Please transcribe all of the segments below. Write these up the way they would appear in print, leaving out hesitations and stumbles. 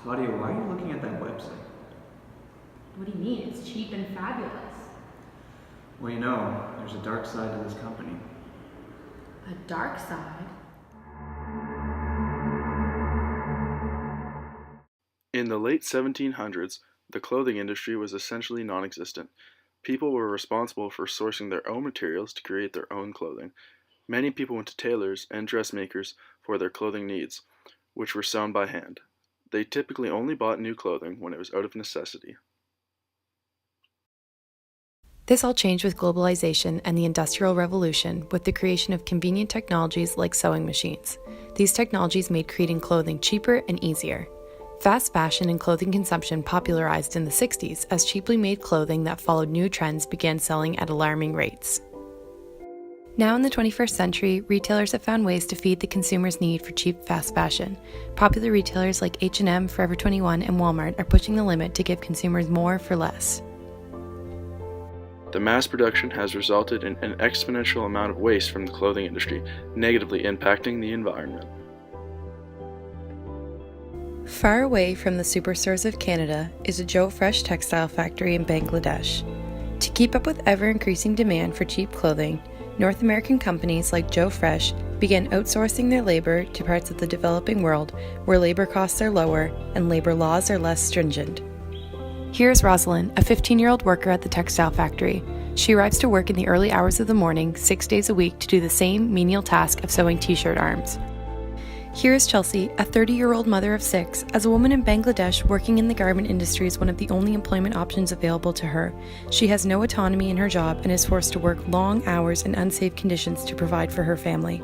Claudia, why are you looking at that website? What do you mean? It's cheap and fabulous. Well, you know, there's a dark side to this company. A dark side? In the late 1700s, the clothing industry was essentially non-existent. People were responsible for sourcing their own materials to create their own clothing. Many people went to tailors and dressmakers for their clothing needs, which were sewn by hand. They typically only bought new clothing when it was out of necessity. This all changed with globalization and the Industrial Revolution with the creation of convenient technologies like sewing machines. These technologies made creating clothing cheaper and easier. Fast fashion and clothing consumption popularized in the 60s as cheaply made clothing that followed new trends began selling at alarming rates. Now in the 21st century, retailers have found ways to feed the consumer's need for cheap, fast fashion. Popular retailers like H&M, Forever 21, and Walmart are pushing the limit to give consumers more for less. The mass production has resulted in an exponential amount of waste from the clothing industry, negatively impacting the environment. Far away from the superstores of Canada is a Joe Fresh textile factory in Bangladesh. To keep up with ever-increasing demand for cheap clothing, North American companies like Joe Fresh began outsourcing their labor to parts of the developing world where labor costs are lower and labor laws are less stringent. Here's Rosalind, a 15-year-old worker at the textile factory. She arrives to work in the early hours of the morning, 6 days a week, to do the same menial task of sewing t-shirt arms. Here is Chelsea, a 30-year-old mother of 6. As a woman in Bangladesh, working in the garment industry is one of the only employment options available to her. She has no autonomy in her job and is forced to work long hours in unsafe conditions to provide for her family.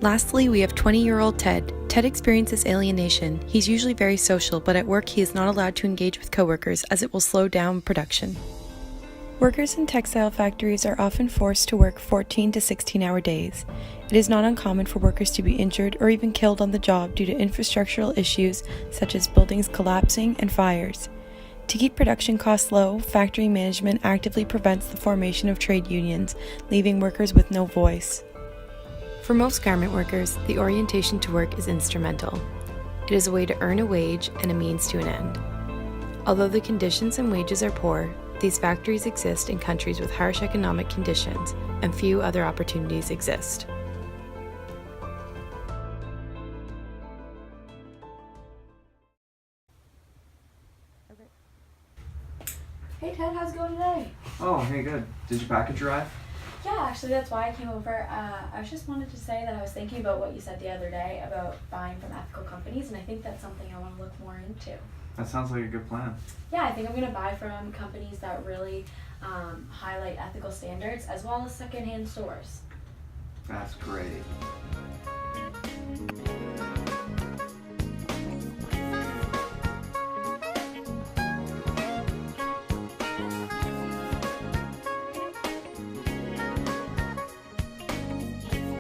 Lastly, we have 20-year-old Ted. Ted experiences alienation. He's usually very social, but at work he is not allowed to engage with coworkers as it will slow down production. Workers in textile factories are often forced to work 14 to 16-hour days. It is not uncommon for workers to be injured or even killed on the job due to infrastructural issues such as buildings collapsing and fires. To keep production costs low, factory management actively prevents the formation of trade unions, leaving workers with no voice. For most garment workers, the orientation to work is instrumental. It is a way to earn a wage and a means to an end. Although the conditions and wages are poor, these factories exist in countries with harsh economic conditions, and few other opportunities exist. Hey Ted, how's it going today? Oh, hey, good. Did your package arrive? Yeah, actually that's why I came over. I just wanted to say that I was thinking about what you said the other day about buying from ethical companies, and I think that's something I want to look more into. That sounds like a good plan. Yeah, I think I'm going to buy from companies that really highlight ethical standards as well as secondhand stores. That's great.